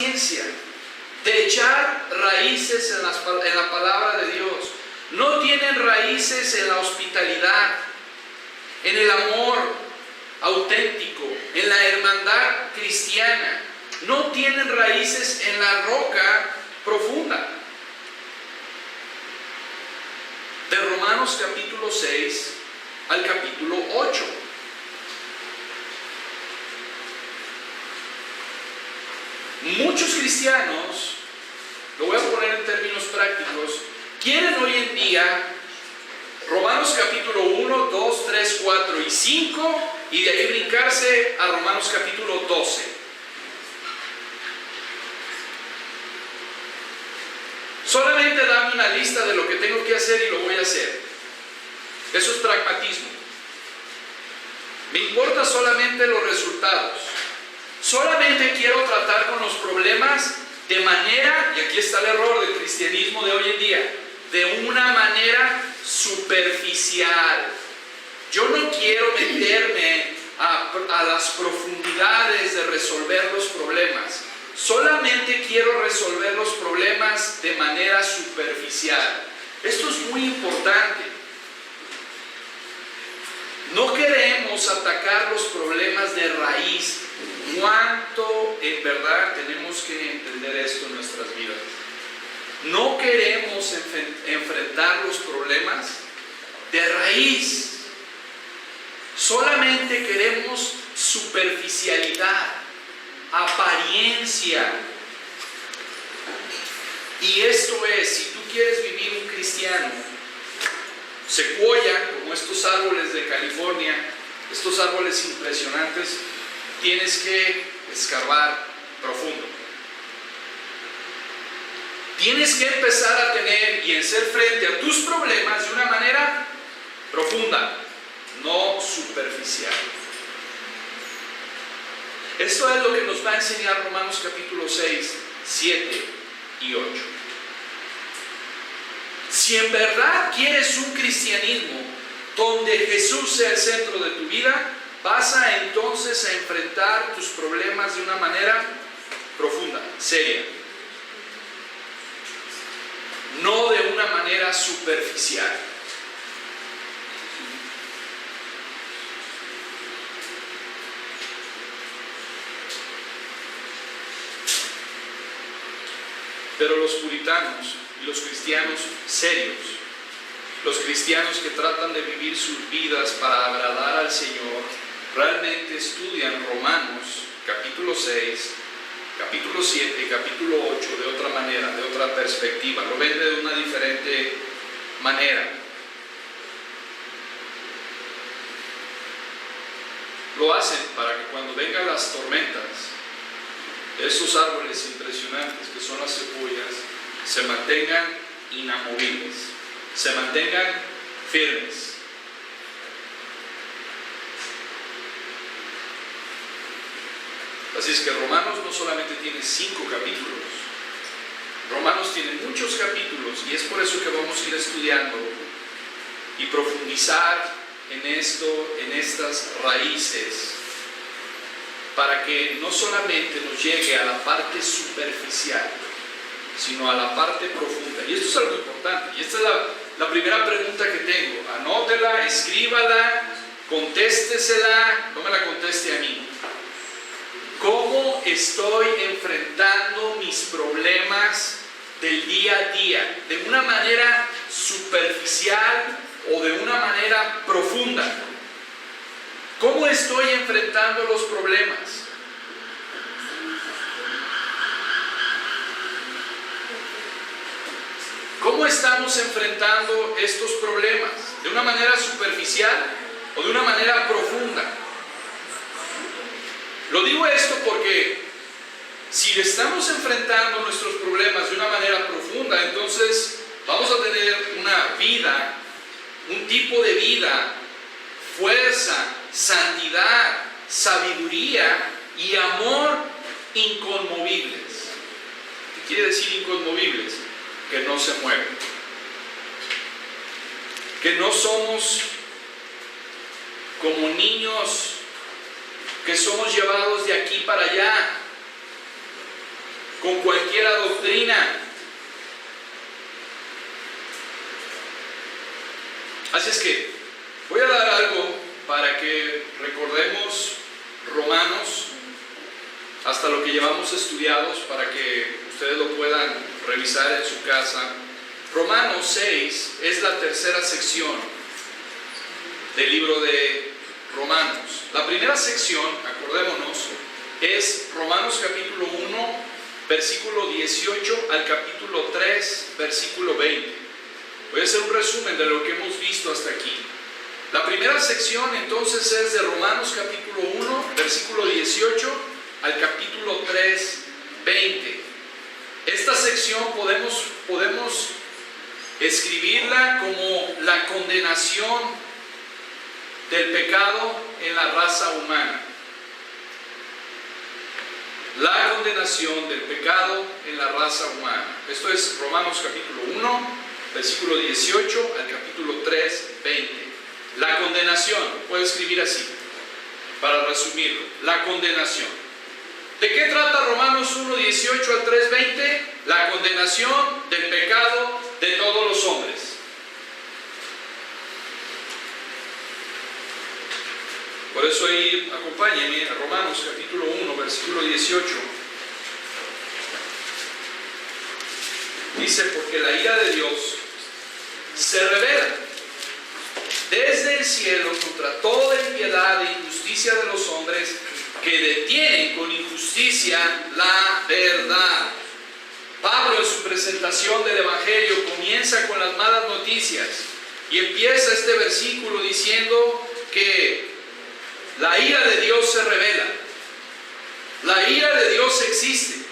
paciencia, de echar raíces en la palabra de Dios. No tienen raíces en la hospitalidad, en el amor auténtico, en la hermandad cristiana. No tienen raíces en la roca profunda. De Romanos capítulo 6 al capítulo 8. Muchos cristianos, lo voy a poner en términos prácticos, quieren hoy en día Romanos capítulo 1, 2, 3, 4 y 5 y de ahí brincarse a Romanos capítulo 12. Solamente dame una lista de lo que tengo que hacer y lo voy a hacer. Eso es pragmatismo. Me importa solamente los resultados. Solamente quiero tratar con los problemas de manera, y aquí está el error del cristianismo de hoy en día, de una manera superficial. Yo no quiero meterme a las profundidades de resolver los problemas. Solamente quiero resolver los problemas de manera superficial. Esto es muy importante. No queremos atacar los problemas de raíz. ¿Cuánto en verdad tenemos que entender esto en nuestras vidas? No queremos enfrentar los problemas de raíz. Solamente queremos superficialidad, apariencia. Y esto es, si tú quieres vivir un cristiano secuoya, como estos árboles de California, estos árboles impresionantes, tienes que escarbar profundo. Tienes que empezar a tener y hacer frente a tus problemas de una manera profunda, no superficial. Esto es lo que nos va a enseñar Romanos capítulo 6, 7 y 8. Si en verdad quieres un cristianismo donde Jesús sea el centro de tu vida, vas a entonces a enfrentar tus problemas de una manera profunda, seria. No de una manera superficial. Pero los puritanos y los cristianos serios, los cristianos que tratan de vivir sus vidas para agradar al Señor, realmente estudian Romanos capítulo 6, capítulo 7 y capítulo 8 de otra manera, de otra perspectiva. Lo ven de una diferente manera. Lo hacen para que cuando vengan las tormentas, esos árboles impresionantes que son las secuoyas se mantengan inamovibles, se mantengan firmes. Así es que Romanos no solamente tiene 5 capítulos, Romanos tiene muchos capítulos y es por eso que vamos a ir estudiando y profundizar en esto, en estas raíces, para que no solamente nos llegue a la parte superficial, sino a la parte profunda. Y esto es algo importante. Y esta es la primera pregunta que tengo. Anótela, escríbala, contéstesela, no me la conteste a mí. ¿Cómo estoy enfrentando mis problemas del día a día? ¿De una manera superficial o de una manera profunda? ¿Cómo estoy enfrentando los problemas? ¿Cómo estamos enfrentando estos problemas? ¿De una manera superficial o de una manera profunda? Lo digo esto porque si estamos enfrentando nuestros problemas de una manera profunda, entonces vamos a tener una vida, un tipo de vida, fuerza, santidad, sabiduría y amor inconmovibles. ¿Qué quiere decir inconmovibles? Que no se mueven. Que no somos como niños que somos llevados de aquí para allá. con cualquier doctrina. Así es que voy a dar algo para que recordemos Romanos, hasta lo que llevamos estudiados, para que ustedes lo puedan revisar en su casa. Romanos 6 es la tercera sección del libro de Romanos. La primera sección, acordémonos, es Romanos capítulo 1, versículo 18 al capítulo 3, versículo 20. Voy a hacer un resumen de lo que hemos visto hasta aquí. La primera sección entonces es de Romanos capítulo 1, versículo 18 al capítulo 3, 20. Esta sección podemos escribirla como la condenación del pecado en la raza humana. La condenación del pecado en la raza humana. Esto es Romanos capítulo 1, versículo 18 al capítulo 3, 20. La condenación, puedo escribir así, para resumirlo. La condenación. ¿De qué trata Romanos 1, 18 al 3, 20? La condenación del pecado de todos los hombres. Por eso ahí acompáñenme a Romanos capítulo 1, versículo 18. Dice, porque la ira de Dios se revela desde el cielo contra toda impiedad e injusticia de los hombres que detienen con injusticia la verdad. Pablo en su presentación del Evangelio comienza con las malas noticias y empieza este versículo diciendo que la ira de Dios se revela. La ira de Dios existe.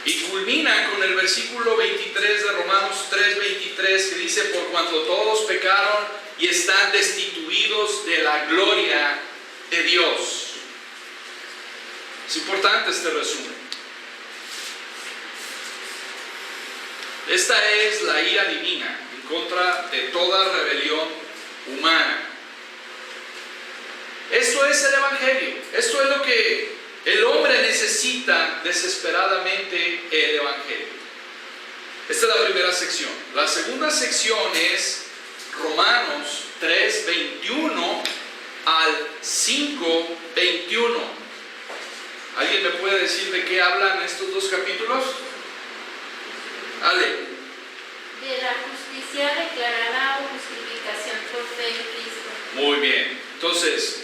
Y culmina con el versículo 23 de Romanos 3:23 que dice, por cuanto todos pecaron y están destituidos de la gloria de Dios. Es importante este resumen. Esta es la ira divina en contra de toda rebelión humana. Esto es el Evangelio. Esto es lo que el hombre necesita desesperadamente, el Evangelio. Esta es la primera sección. La segunda sección es Romanos 3:21 al 5:21. ¿Alguien me puede decir de qué hablan estos dos capítulos? Ale. De la justicia declarada o justificación por fe en Cristo. Muy bien. Entonces,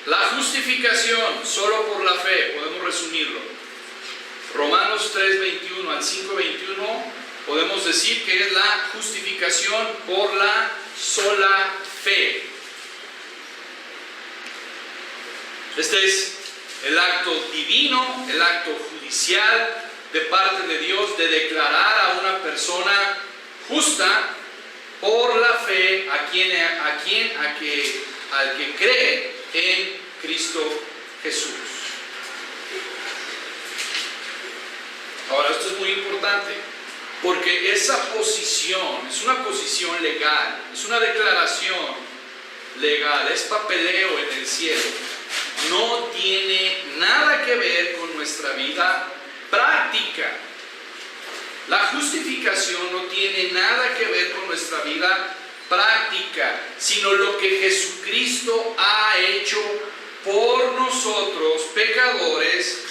la justificación solo por la fe, podemos resumirlo. Romanos 3:21 al 5:21 podemos decir que es la justificación por la sola fe. Este es el acto divino, el acto judicial de parte de Dios de declarar a una persona justa por la fe al que cree en Cristo Jesús. Ahora, esto es muy importante, porque esa posición es una posición legal, es una declaración legal, es papeleo en el cielo. No tiene nada que ver con nuestra vida práctica. La justificación no tiene nada que ver con nuestra vida práctica, sino lo que Jesucristo ha hecho por nosotros, pecadores,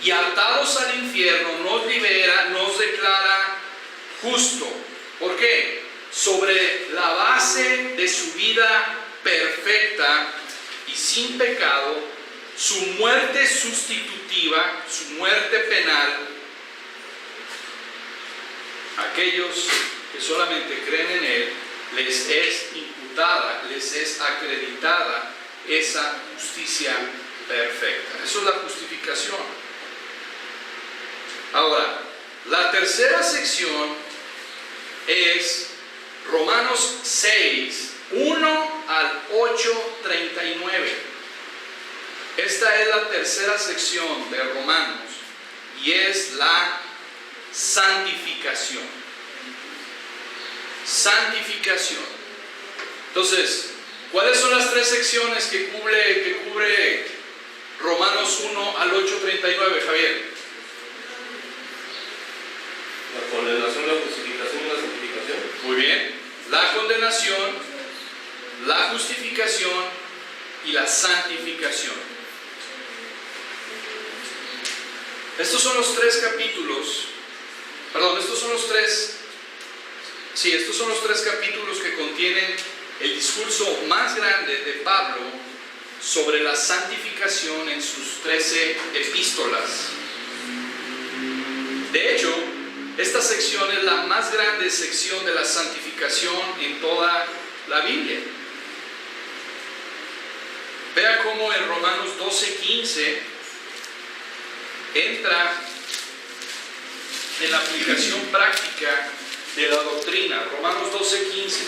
y atados al infierno, nos libera, nos declara justo. ¿Por qué? Sobre la base de su vida perfecta y sin pecado, su muerte sustitutiva, su muerte penal, aquellos que solamente creen en Él, les es imputada, les es acreditada esa justicia perfecta. Eso es la justificación. Ahora, la tercera sección es Romanos 6, 1 al 8:39. Esta es la tercera sección de Romanos y es la santificación. Santificación. Entonces, ¿cuáles son las tres secciones que cubre Romanos 1 al 8:39, Javier. La condenación, la justificación y la santificación. Muy bien. La condenación, la justificación y la santificación. Estos son los tres capítulos, estos son los tres capítulos que contienen el discurso más grande de Pablo sobre la santificación en sus 13 epístolas. De hecho, esta sección es la más grande sección de la santificación en toda la Biblia. Vea cómo en Romanos 12:15 entra en la aplicación práctica de la doctrina. Romanos 12:15.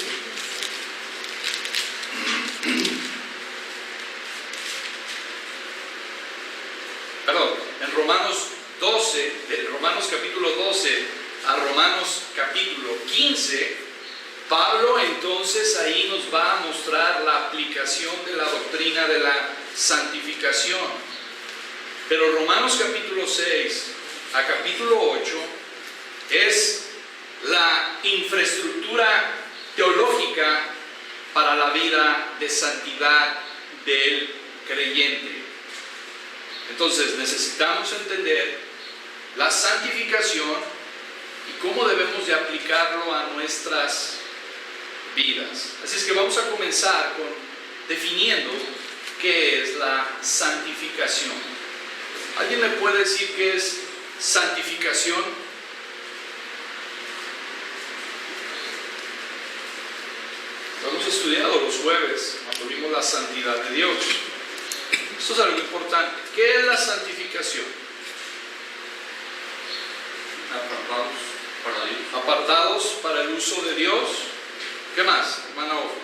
En Romanos capítulo 12 a Romanos capítulo 15, Pablo entonces ahí nos va a mostrar la aplicación de la doctrina de la santificación. Pero Romanos capítulo 6 a capítulo 8 es la infraestructura teológica para la vida de santidad del creyente. Entonces necesitamos entender la santificación y cómo debemos de aplicarlo a nuestras vidas. Así es que vamos a comenzar con definiendo qué es la santificación. ¿Alguien me puede decir qué es santificación? Lo hemos estudiado los jueves cuando vimos la santidad de Dios. Esto es algo importante. ¿Qué es la santificación? Apartados para Dios. Apartados para el uso de Dios. ¿Qué más, hermana Ofa?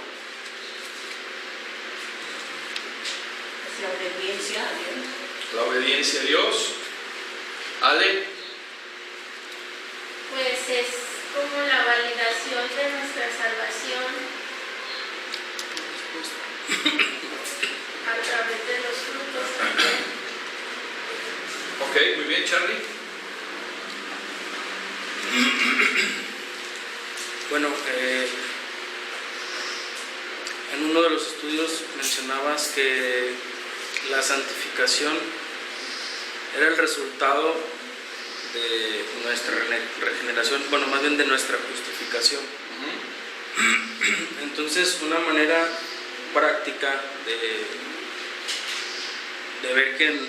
La obediencia a Dios. La obediencia a Dios. Ale. Pues es como la validación de nuestra salvación a través de los frutos también. Ok, muy bien, Charlie. Bueno, en uno de los estudios mencionabas que la santificación era el resultado de nuestra regeneración, bueno, más bien de nuestra justificación. Entonces, una manera práctica de ver que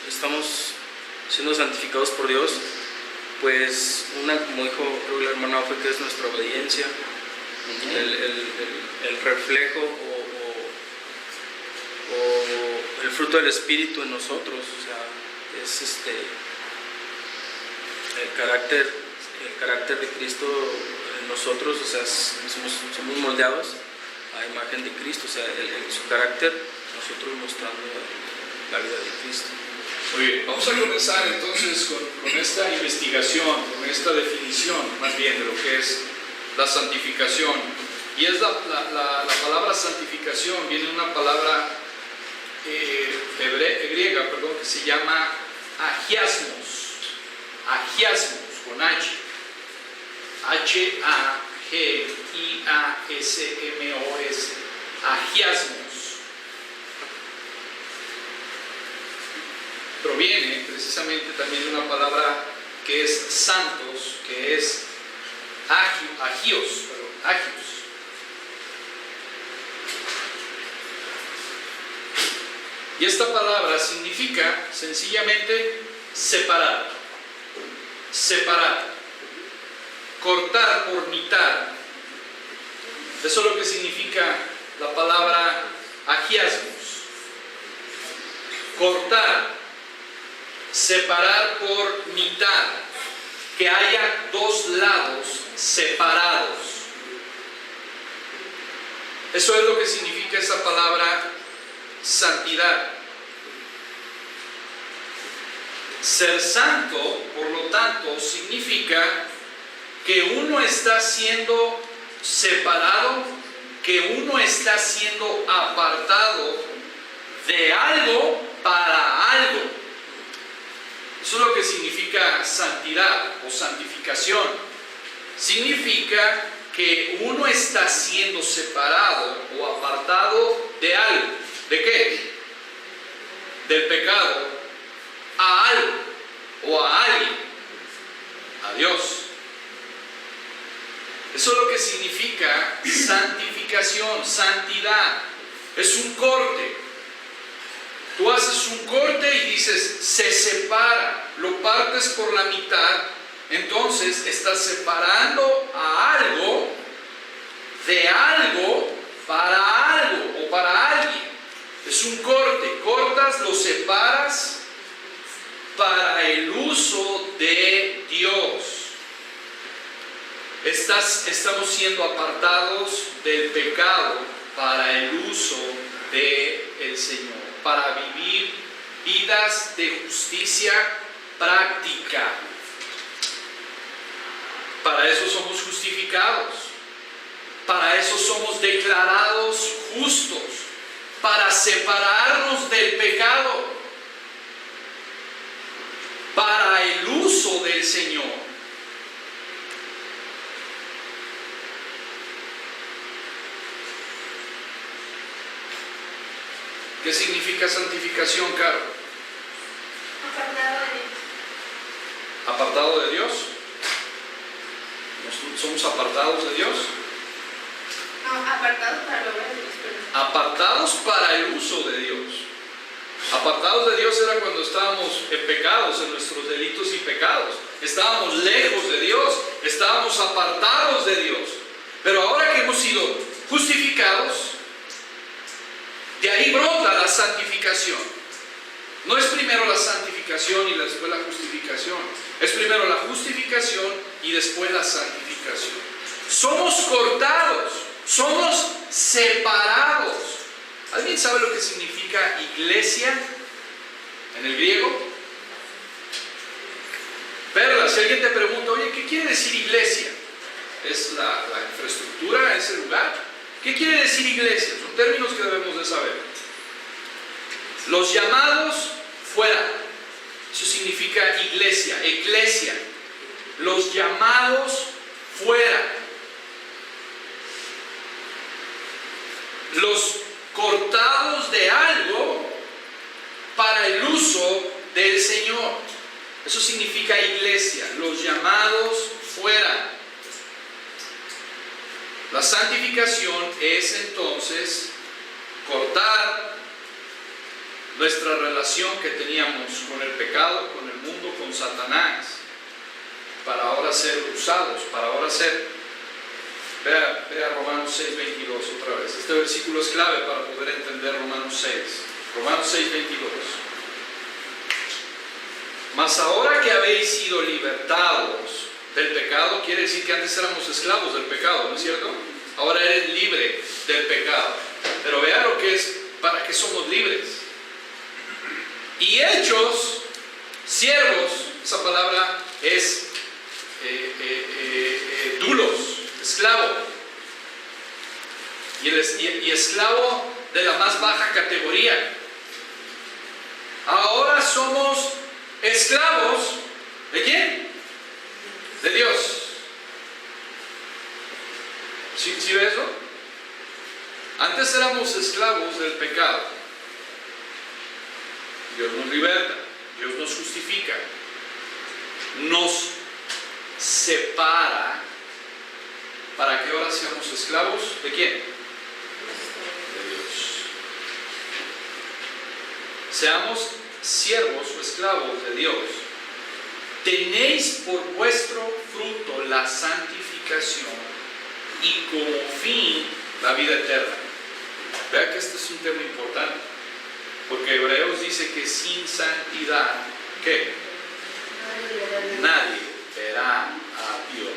estamos siendo santificados por Dios, pues como dijo creo la hermana fue que es nuestra obediencia, el reflejo o el fruto del Espíritu en nosotros, o sea, es el carácter de Cristo en nosotros, o sea, somos moldeados a imagen de Cristo, o sea, su carácter, nosotros mostrando la vida de Cristo. Muy bien, vamos a comenzar entonces con esta investigación, con esta definición más bien de lo que es la santificación. Y es la palabra santificación, viene de una palabra griega, que se llama agiasmos, con H, H-A-G-I-A-S-M-O-S, agiasmos. Proviene precisamente también de una palabra que es santos, que es agios. Y esta palabra significa sencillamente separar, cortar por mitad. Eso es lo que significa la palabra agiasmos. Cortar, separar por mitad, que haya dos lados separados. Eso es lo que significa esa palabra santidad. Ser santo, por lo tanto, significa que uno está siendo separado, que uno está siendo apartado de algo para algo. Eso es lo que significa santidad o santificación. Significa que uno está siendo separado o apartado de algo. ¿De qué? Del pecado a algo o a alguien, a Dios. Eso es lo que significa santificación, santidad. Es un corte. Tú haces un corte y dices, se separa, lo partes por la mitad, entonces estás separando a algo de algo para algo o para alguien. Es un corte, cortas, lo separas para el uso de Dios. Estamos siendo apartados del pecado para el uso del Señor, para vivir vidas de justicia práctica. Para eso somos justificados, para eso somos declarados justos, para separarnos del pecado, para el uso del Señor. ¿Qué significa santificación, Caro? Apartado de Dios. ¿Apartado de Dios? ¿Somos apartados de Dios? No, apartados para la obra de Dios, perdón. Apartados para el uso de Dios. Apartados de Dios era cuando estábamos en pecados, en nuestros delitos y pecados. Estábamos lejos de Dios, estábamos apartados de Dios. Pero ahora que hemos sido justificados, de ahí brota la santificación. No es primero la santificación y después la justificación. Es primero la justificación y después la santificación. Somos cortados, somos separados. ¿Alguien sabe lo que significa iglesia en el griego? Perla, si alguien te pregunta, oye, ¿qué quiere decir iglesia? ¿Es la infraestructura, ese lugar? ¿Qué quiere decir iglesia? Son términos que debemos de saber. Los llamados fuera. Eso significa iglesia, eclesia. Los llamados fuera. Los cortados de algo para el uso del Señor. Eso significa iglesia. Los llamados fuera. La santificación es entonces cortar nuestra relación que teníamos con el pecado, con el mundo, con Satanás, para ahora ser usados, para ahora ser... Vea Romanos 6:22 otra vez. Este versículo es clave para poder entender Romanos 6. Romanos 6:22. Mas ahora que habéis sido libertados del pecado, quiere decir que antes éramos esclavos del pecado, ¿no es cierto? Ahora eres libre del pecado. Pero vea lo que es, para qué somos libres. Y hechos siervos, esa palabra es dulos, esclavo. Y esclavo de la más baja categoría. Ahora somos esclavos, ¿de quién? De Dios. ¿Sí ve eso? Antes éramos esclavos del pecado. Dios nos liberta, Dios nos justifica, nos separa para que ahora seamos esclavos ¿de quién? De Dios. Seamos siervos o esclavos de Dios. Tenéis por vuestro fruto la santificación y como fin la vida eterna. Vea que este es un tema importante, porque Hebreos dice que sin santidad, ¿qué? Nadie verá a Dios.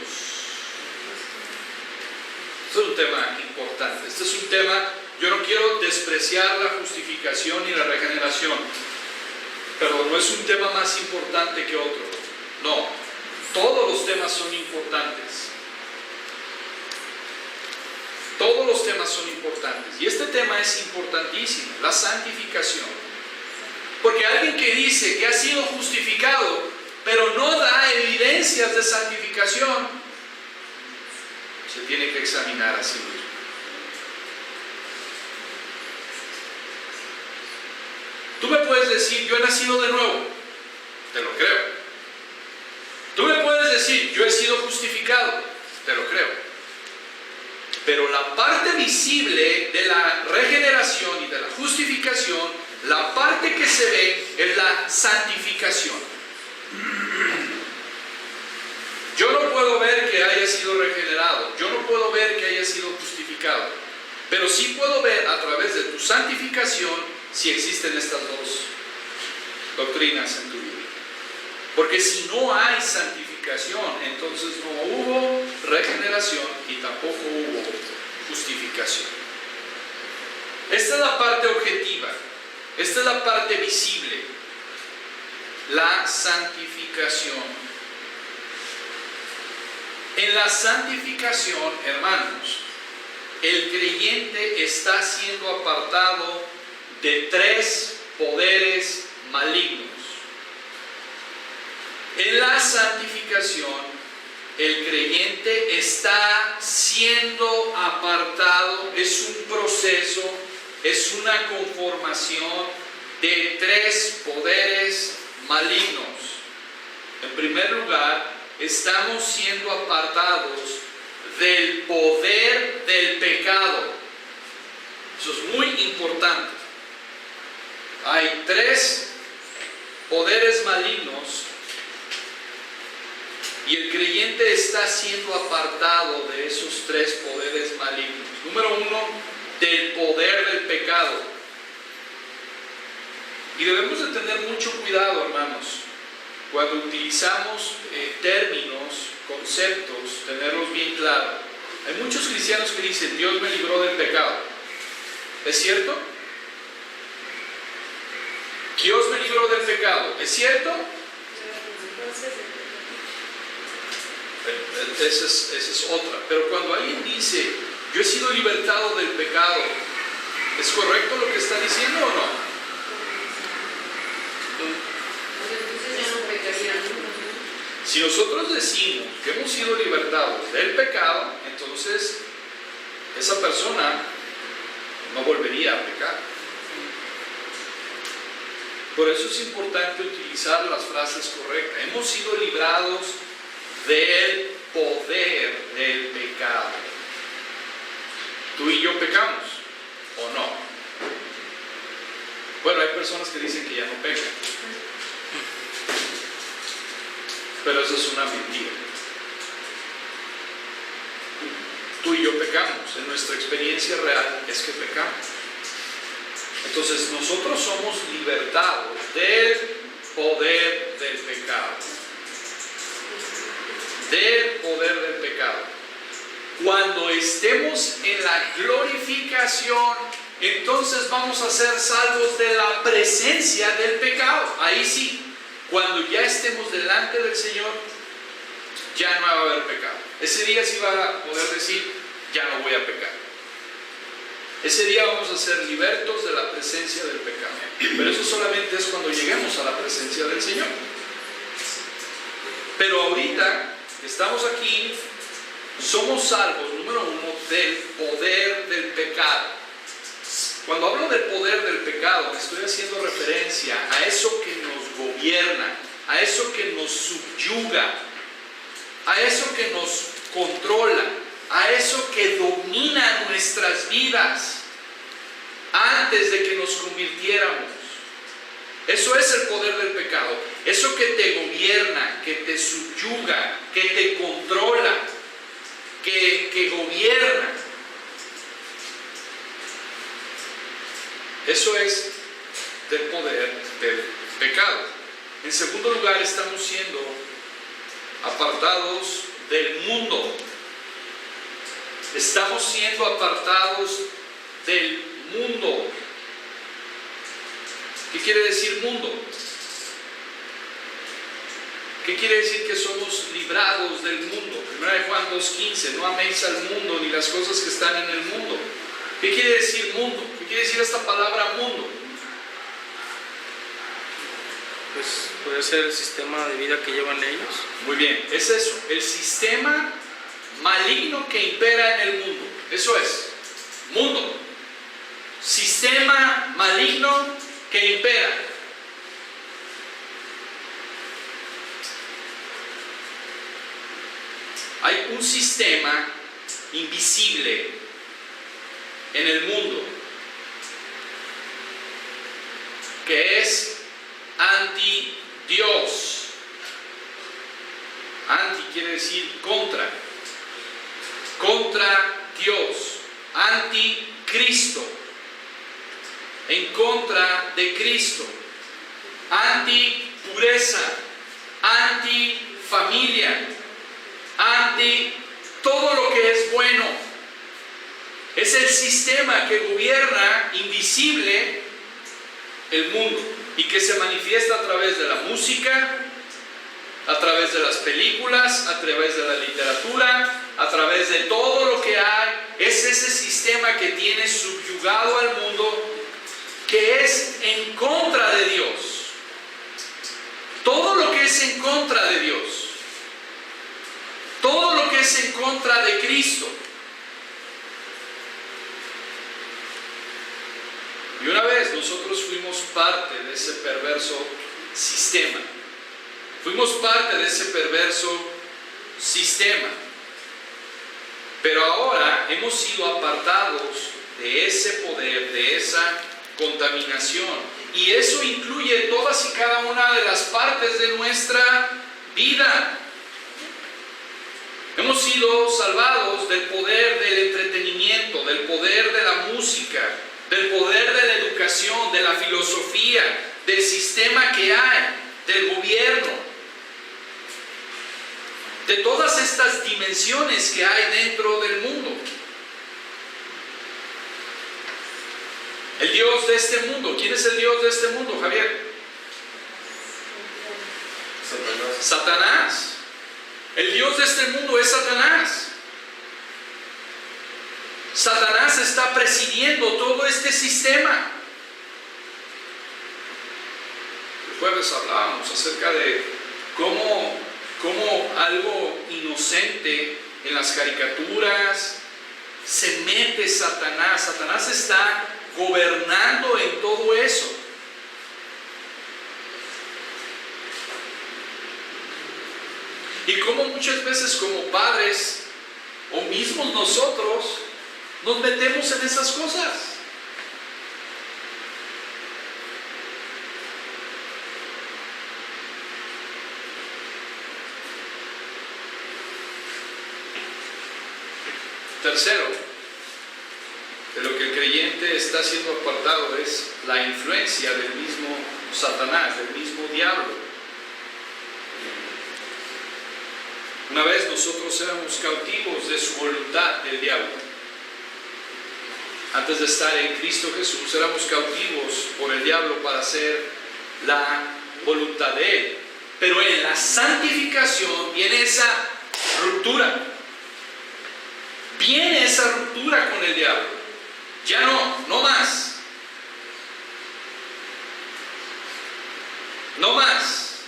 Este es un tema importante. Este es un tema, yo no quiero despreciar la justificación y la regeneración, pero no es un tema más importante que otro. No, todos los temas son importantes. Todos los temas son importantes. Y este tema es importantísimo, la santificación. Porque alguien que dice que ha sido justificado, pero no da evidencias de santificación, se tiene que examinar a sí mismo. Tú me puedes decir, yo he nacido de nuevo, te lo creo. Tú me puedes decir, yo he sido justificado, te lo creo. Pero la parte visible de la regeneración y de la justificación, la parte que se ve es la santificación. Yo no puedo ver que haya sido regenerado, yo no puedo ver que haya sido justificado, pero sí puedo ver a través de tu santificación si existen estas dos doctrinas en tu vida. Porque si no hay santificación, entonces no hubo regeneración y tampoco hubo justificación. Esta es la parte objetiva, esta es la parte visible, la santificación. En la santificación, hermanos, el creyente está siendo apartado de 3 poderes malignos. En la santificación, el creyente está siendo apartado, es un proceso, es una conformación de 3 poderes malignos. En primer lugar, estamos siendo apartados del poder del pecado. Eso es muy importante. Hay 3 poderes malignos y el creyente está siendo apartado de esos 3 poderes malignos. Número 1, del poder del pecado. Y debemos de tener mucho cuidado, hermanos, cuando utilizamos términos, conceptos, tenerlos bien claros. Hay muchos cristianos que dicen, Dios me libró del pecado. ¿Es cierto? Dios me libró del pecado. ¿Es cierto? Esa es otra. Pero cuando alguien dice, yo he sido libertado del pecado, ¿es correcto lo que está diciendo o no? Si nosotros decimos que hemos sido libertados del pecado, entonces esa persona no volvería a pecar. Por eso es importante utilizar las frases correctas. Hemos sido librados del poder del pecado. ¿Tú y yo pecamos o no? Bueno, hay personas que dicen que ya no pecan, pero eso es una mentira. Tú y yo pecamos, en nuestra experiencia real es que pecamos. Entonces nosotros somos libertados del poder del pecado. Del poder del pecado. Cuando estemos en la glorificación, entonces vamos a ser salvos de la presencia del pecado. Ahí sí. Cuando ya estemos delante del Señor, ya no va a haber pecado. Ese día sí va a poder decir, ya no voy a pecar. Ese día vamos a ser libertos de la presencia del pecado. Pero eso solamente es cuando lleguemos a la presencia del Señor. Pero ahorita estamos aquí, somos salvos, número 1, del poder del pecado. Cuando hablo del poder del pecado, me estoy haciendo referencia a eso que nos gobierna, a eso que nos subyuga, a eso que nos controla, a eso que domina nuestras vidas antes de que nos convirtiéramos. Eso es el poder del pecado, eso que te gobierna, que te subyuga, que te controla, que gobierna. Eso es del poder del pecado. En segundo lugar, estamos siendo apartados del mundo. Estamos siendo apartados del mundo. ¿Qué quiere decir mundo? ¿Qué quiere decir que somos librados del mundo? 1 Juan 2:15, no améis al mundo ni las cosas que están en el mundo. ¿Qué quiere decir mundo? ¿Qué quiere decir esta palabra mundo? Pues puede ser el sistema de vida que llevan ellos. Muy bien, es eso, el sistema maligno que impera en el mundo. Eso es, mundo. Sistema maligno que impera. Hay un sistema invisible en el mundo que es anti-Dios. Anti quiere decir contra. Contra Dios. Anti-Cristo. En contra de Cristo. Anti-pureza. Anti-familia. Anti todo lo que es bueno. Es el sistema que gobierna invisible el mundo y que se manifiesta a través de la música, a través de las películas, a través de la literatura, a través de todo lo que hay. Es ese sistema que tiene subyugado al mundo, que es en contra de Dios. Todo lo que es en contra de Dios, todo lo que es en contra de Cristo. Y una vez nosotros fuimos parte de ese perverso sistema. Fuimos parte de ese perverso sistema. Pero ahora hemos sido apartados de ese poder, de esa contaminación. Y eso incluye todas y cada una de las partes de nuestra vida. Hemos sido salvados del poder del entretenimiento, del poder de la música, del poder de la educación, de la filosofía, del sistema que hay, del gobierno, de todas estas dimensiones que hay dentro del mundo. El Dios de este mundo, ¿quién es el Dios de este mundo, Javier? Satanás. El Dios de este mundo es Satanás. Satanás está presidiendo todo este sistema. El jueves hablábamos acerca de cómo algo inocente en las caricaturas se mete Satanás. Satanás está gobernando en todo eso. Y como muchas veces como padres o mismos nosotros nos metemos en esas cosas. Tercero, de lo que el creyente está siendo apartado es la influencia del mismo Satanás, del mismo diablo. Una vez nosotros éramos cautivos de su voluntad, del diablo. Antes de estar en Cristo Jesús, éramos cautivos por el diablo para hacer la voluntad de Él. Pero en la santificación viene esa ruptura. Viene esa ruptura con el diablo. Ya no más. No más.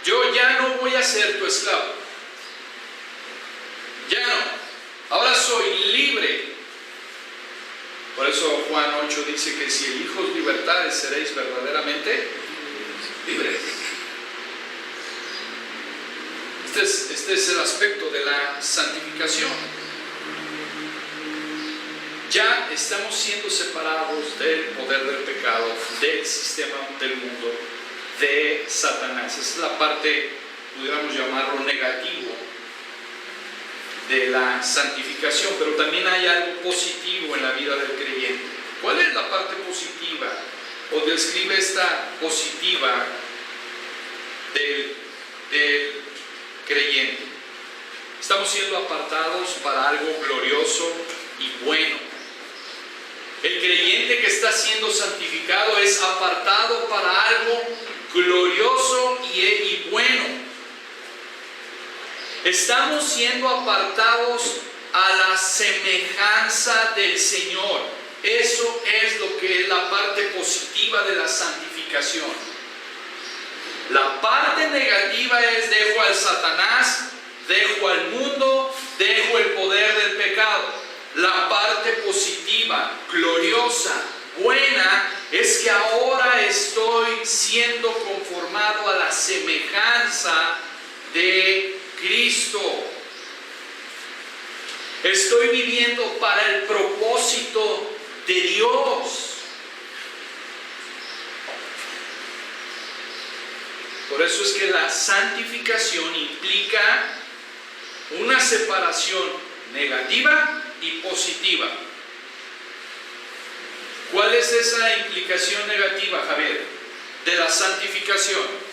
Yo ya no voy a ser tu esclavo. Ya no. Ahora soy libre. Por eso Juan 8 dice que si el Hijo os libertare, seréis verdaderamente libres. Este es el aspecto de la santificación. Ya estamos siendo separados del poder del pecado, del sistema del mundo, de Satanás. Esa es la parte, pudiéramos llamarlo negativo, de la santificación. Pero también hay algo positivo en la vida del creyente. ¿Cuál es la parte positiva? O describe esta positiva del creyente. Estamos siendo apartados para algo glorioso y bueno. El creyente que está siendo santificado es apartado para algo glorioso y bueno. Estamos siendo apartados a la semejanza del Señor. Eso es lo que es la parte positiva de la santificación. La parte negativa es dejo al Satanás, dejo al mundo, dejo el poder del pecado. La parte positiva, gloriosa, buena, es que ahora estoy siendo conformado a la semejanza de Cristo. Estoy viviendo para el propósito de Dios. Por eso es que la santificación implica una separación negativa y positiva. ¿Cuál es esa implicación negativa, Javier, de la santificación?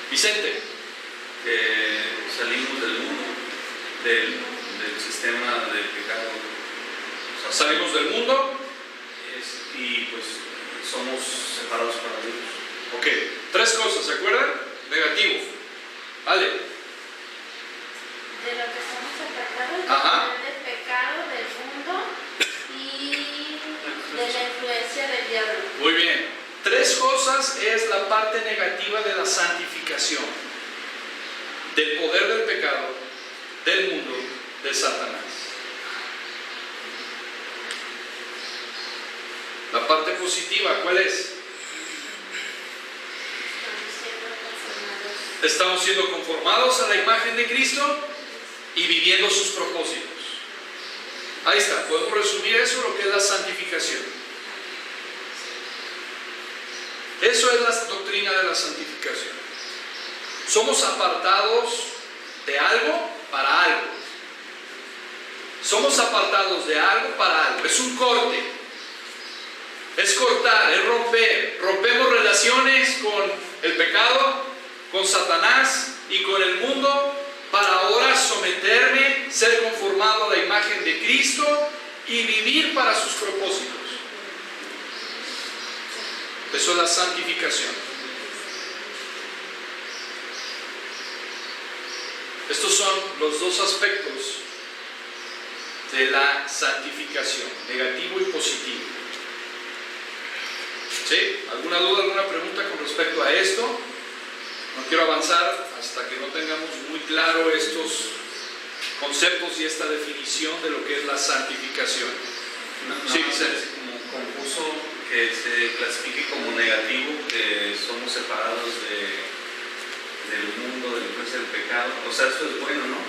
Vicente. Que salimos del mundo, del sistema del pecado. O sea, Salimos del mundo. Y pues somos separados para Dios. Ok, 3 cosas, ¿se acuerdan? Negativo. Vale. De lo que somos apartados Ajá. del pecado, del mundo y de la influencia del diablo. Muy bien. 3 cosas es la parte negativa de la santificación. Del poder del pecado, del mundo, de Satanás. La parte positiva, ¿cuál es? Estamos siendo conformados a la imagen de Cristo y viviendo sus propósitos. Ahí está, podemos resumir eso, lo que es la santificación. Eso es la doctrina de la santificación. Somos apartados de algo para algo. Somos apartados de algo para algo. Es un corte. Es cortar, es romper. Rompemos relaciones con el pecado, con Satanás y con el mundo para ahora someterme, ser conformado a la imagen de Cristo y vivir para sus propósitos. Eso es la santificación. Estos son los 2 aspectos de la santificación, negativo y positivo. ¿Sí? ¿Alguna duda, alguna pregunta con respecto a esto? No quiero avanzar hasta que no tengamos muy claro estos conceptos y esta definición de lo que es la santificación. Sí, es como confuso que se clasifique como negativo, que somos separados del mundo, de la influencia del pecado. O sea, eso es bueno, ¿no?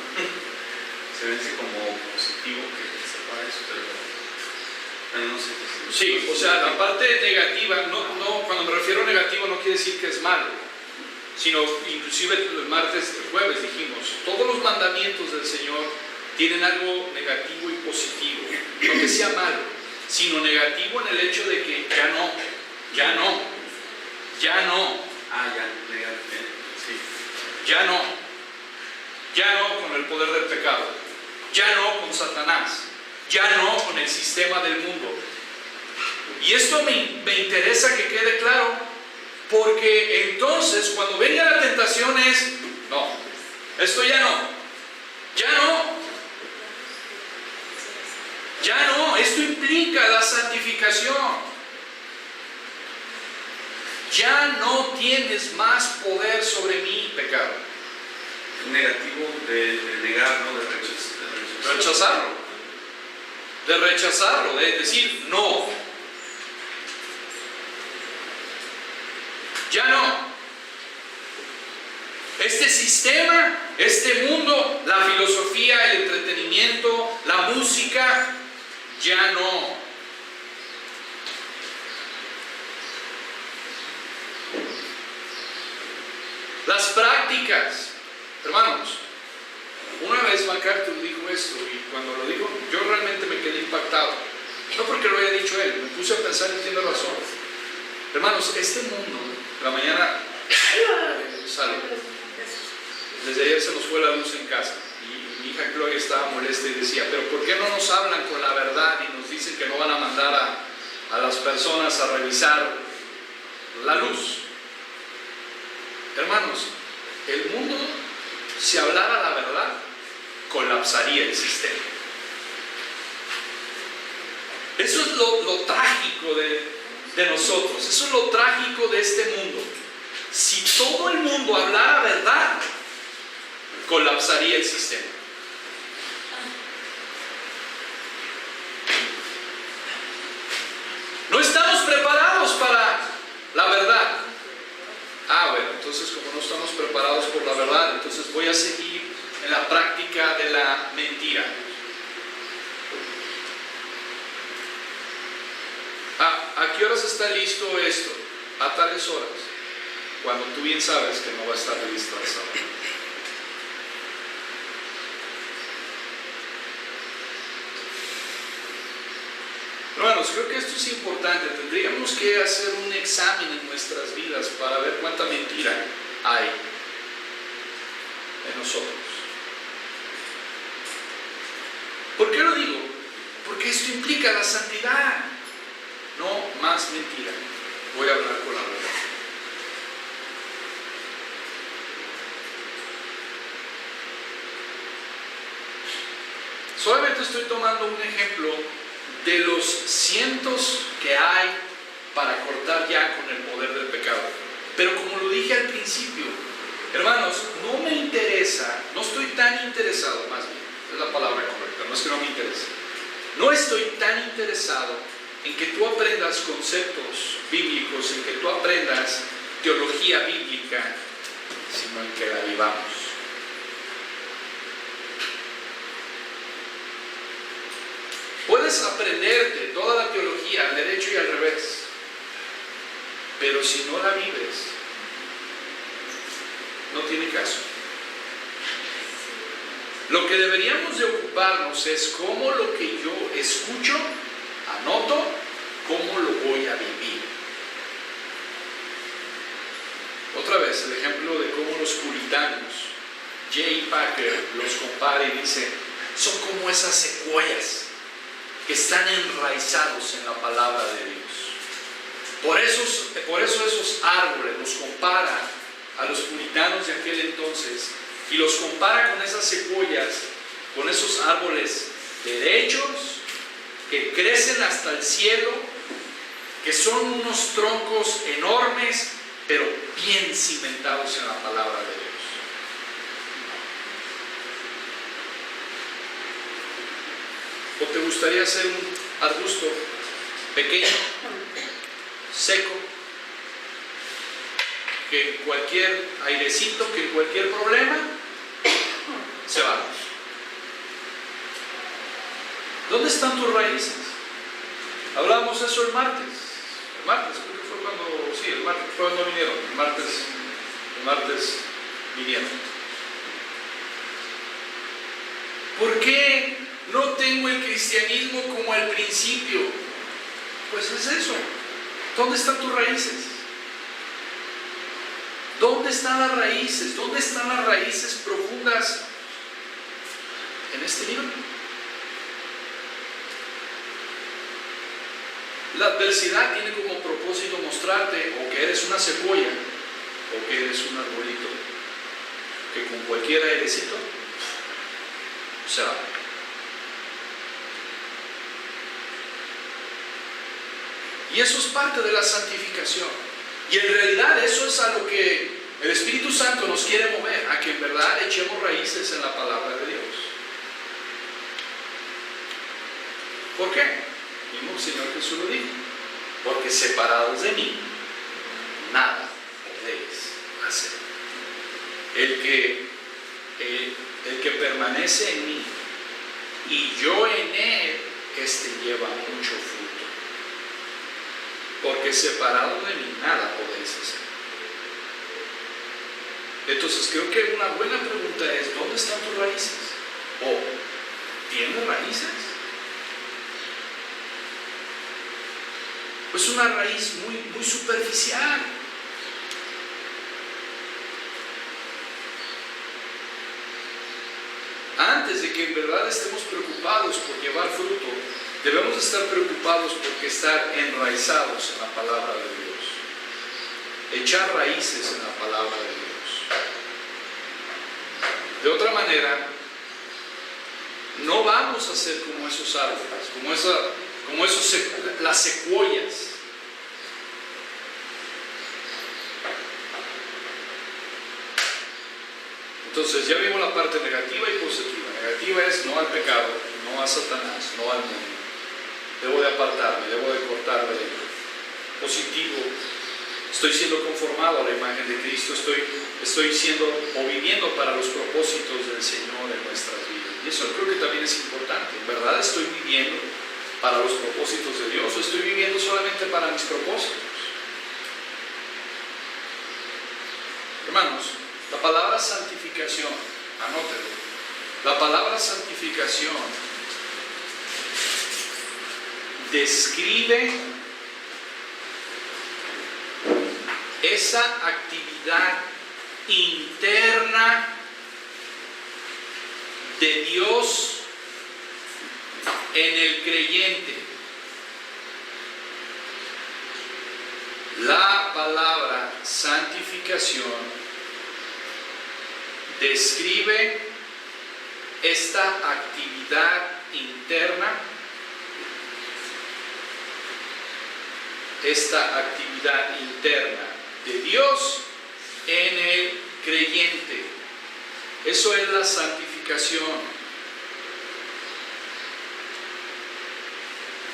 Se vence como positivo que se separa eso, pero no sé. Sí, o sea, la parte negativa, cuando me refiero a negativo no quiere decir que es malo, sino inclusive el jueves dijimos, todos los mandamientos del Señor tienen algo negativo y positivo, no que sea malo, sino negativo en el hecho de que ya no. Legal, sí. Ya no con el poder del pecado, ya no con Satanás, ya no con el sistema del mundo. Y esto me interesa que quede claro, porque entonces cuando venga la tentación es, no, esto ya no, esto implica la santificación. Ya no tienes más poder sobre mi pecado. Negativo de negar, ¿no? De rechazarlo, de decir no. Ya no. Este sistema, este mundo, la filosofía, el entretenimiento, la música, ya no. Las prácticas, hermanos, una vez MacArthur dijo esto y cuando lo dijo yo realmente me quedé impactado, no porque lo haya dicho él, me puse a pensar y tiene razón. Hermanos, este mundo, la mañana salud, desde ayer se nos fue la luz en casa y mi hija Chloe estaba molesta y decía, pero ¿por qué no nos hablan con la verdad y nos dicen que no van a mandar a las personas a revisar la luz? Hermanos, el mundo, si hablara la verdad, colapsaría el sistema. Eso es lo trágico de nosotros, eso es lo trágico de este mundo. Si todo el mundo hablara verdad, colapsaría el sistema. No estamos preparados para la verdad. Bueno, entonces como no estamos preparados por la verdad, entonces voy a seguir en la práctica de la mentira. ¿A qué horas está listo esto? A tales horas, cuando tú bien sabes que no va a estar listo a esa hora. Hermanos, creo que esto es importante. Tendríamos que hacer un examen en nuestras vidas para ver cuánta mentira hay en nosotros. ¿Por qué lo digo? Porque esto implica la santidad. No más mentira. Voy a hablar con la verdad. Solamente estoy tomando un ejemplo de los cientos que hay para cortar ya con el poder del pecado. Pero como lo dije al principio, hermanos, no me interesa, no estoy tan interesado, más bien, es la palabra correcta, no es que no me interese. No estoy tan interesado en que tú aprendas conceptos bíblicos, en que tú aprendas teología bíblica, sino en que la vivamos. Puedes aprenderte toda la teología al derecho y al revés, pero si no la vives, no tiene caso. Lo que deberíamos de ocuparnos es cómo lo que yo escucho, anoto, cómo lo voy a vivir. Otra vez, el ejemplo de cómo los puritanos, J. Packer los compara y dice, son como esas secuoyas que están enraizados en la palabra de Dios. Por eso esos árboles los compara a los puritanos de aquel entonces y los compara con esas secuoyas, con esos árboles derechos que crecen hasta el cielo, que son unos troncos enormes, pero bien cimentados en la palabra de Dios. ¿O te gustaría ser un arbusto pequeño, seco, que en cualquier airecito, que en cualquier problema, se va? ¿Dónde están tus raíces? Hablábamos eso el martes. El martes, creo que fue cuando, sí, el martes fue cuando vinieron. El martes vinieron. ¿Por qué no tengo el cristianismo como al principio? Pues es eso. ¿Dónde están tus raíces? ¿Dónde están las raíces? ¿Dónde están las raíces profundas en este libro? La adversidad tiene como propósito mostrarte o que eres una secuoya o que eres un arbolito que con cualquier airecito se va. Y eso es parte de la santificación. Y en realidad eso es a lo que el Espíritu Santo nos quiere mover, a que en verdad echemos raíces en la palabra de Dios. ¿Por qué? Mismo el Señor Jesús lo dijo, porque separados de mí, nada podéis hacer. El que permanece en mí y yo en él, lleva mucho fruto. Porque separado de mí, nada podéis hacer. Entonces creo que una buena pregunta es, ¿dónde están tus raíces? ¿O tienes raíces? Pues una raíz muy superficial. Antes de que en verdad estemos preocupados por llevar fruto, debemos estar preocupados por estar enraizados en la palabra de Dios. Echar raíces en la palabra de Dios. De otra manera, no vamos a ser como esos árboles, las secuoyas. Entonces ya vimos la parte negativa y positiva. Negativa es no al pecado, no a Satanás, no al mundo. Debo de apartarme, debo de cortarme de él. Positivo, estoy siendo conformado a la imagen de Cristo, estoy siendo o viviendo para los propósitos del Señor en nuestras vidas. Y eso creo que también es importante. ¿En verdad estoy viviendo para los propósitos de Dios o estoy viviendo solamente para mis propósitos? Hermanos, la palabra santificación, anótelo. La palabra santificación describe esa actividad interna de Dios en el creyente. La palabra santificación describe esta actividad interna, de Dios en el creyente. Eso es la santificación.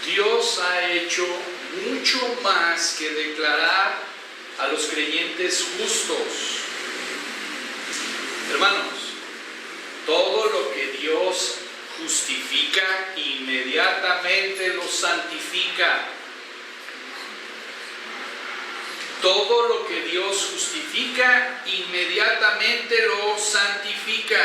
Dios ha hecho mucho más que declarar a los creyentes justos. Hermanos, todo lo que Dios justifica, inmediatamente lo santifica. Todo lo que Dios justifica, inmediatamente lo santifica.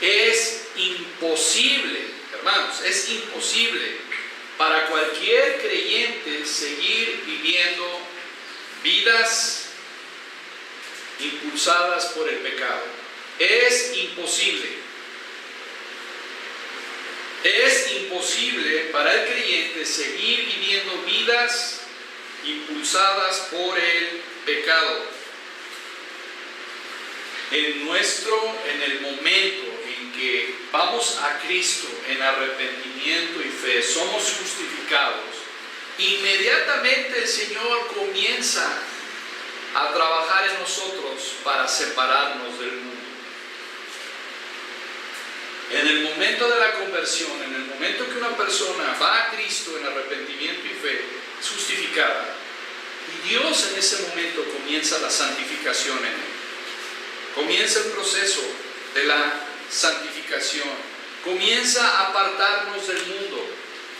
Es imposible, hermanos, es imposible para cualquier creyente seguir viviendo vidas impulsadas por el pecado. Es imposible. Es imposible para el creyente seguir viviendo vidas impulsadas por el pecado. En el momento en que vamos a Cristo en arrepentimiento y fe, somos justificados, inmediatamente el Señor comienza a trabajar en nosotros para separarnos del mundo. En el momento de la conversión, en el momento que una persona va a Cristo en arrepentimiento y fe, es justificada. Y Dios en ese momento comienza la santificación en él. Comienza el proceso de la santificación. Comienza a apartarnos del mundo.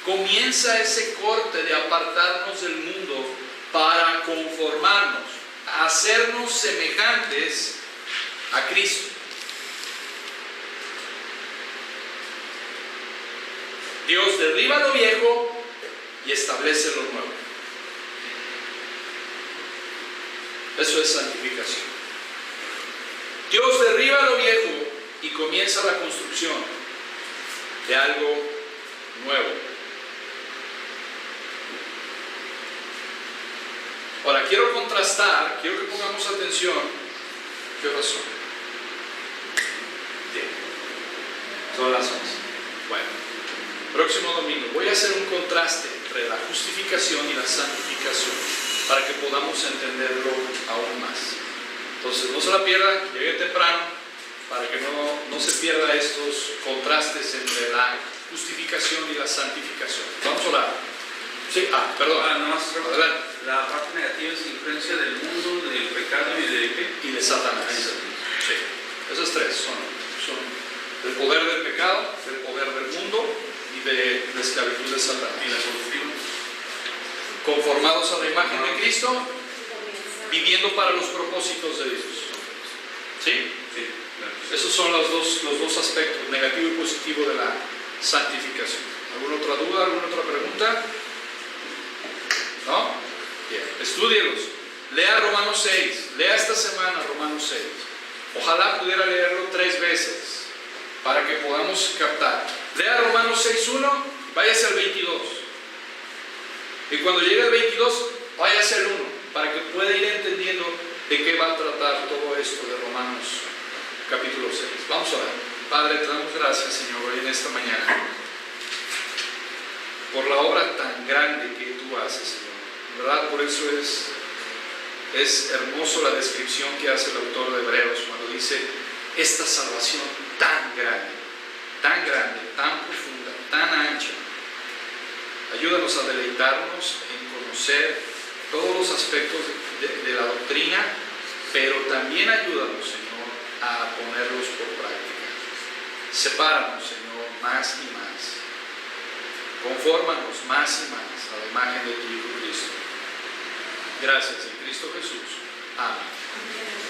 Comienza ese corte de apartarnos del mundo para conformarnos, a hacernos semejantes a Cristo. Dios derriba lo viejo y establece lo nuevo. Eso es santificación. Dios derriba lo viejo y comienza la construcción de algo nuevo. Ahora quiero contrastar, quiero que pongamos atención. ¿Qué horas son? Bien. Son las 11. Bueno, próximo domingo voy a hacer un contraste entre la justificación y la santificación para que podamos entenderlo aún más. Entonces no se la pierdan, llegue temprano para que no se pierda estos contrastes entre la justificación y la santificación. Vamos a orar. Sí, perdón. No más, adelante. la parte negativa es influencia del mundo, del pecado y de Satanás. Sí, esos tres son del poder del pecado, del poder del mundo y de la esclavitud de Satanás. Y la corrupción. Conformados a la imagen de Cristo, viviendo para los propósitos de Dios. ¿Sí? Sí, claro. Esos son los dos aspectos, negativo y positivo de la santificación. ¿Alguna otra duda? ¿Alguna otra pregunta? ¿No? Bien, estúdielos. Lea Romanos 6. Lea esta semana Romanos 6. Ojalá pudiera leerlo 3 veces para que podamos captar. Lea Romanos 6.1, váyase al 22. Y cuando llegue al 22, váyase al 1, para que pueda ir entendiendo de qué va a tratar todo esto de Romanos capítulo 6. Vamos a orar. Padre, te damos gracias, Señor, hoy en esta mañana, por la obra tan grande que tú haces, Señor. ¿Verdad? Por eso es hermoso la descripción que hace el autor de Hebreos cuando dice esta salvación tan grande, tan profunda, tan ancha. Ayúdanos a deleitarnos en conocer todos los aspectos de la doctrina, pero también ayúdanos, Señor, a ponerlos por práctica. Sepáranos, Señor, más y más. Confórmanos más y más a la imagen de tu Hijo Cristo. Gracias en Cristo Jesús. Amén.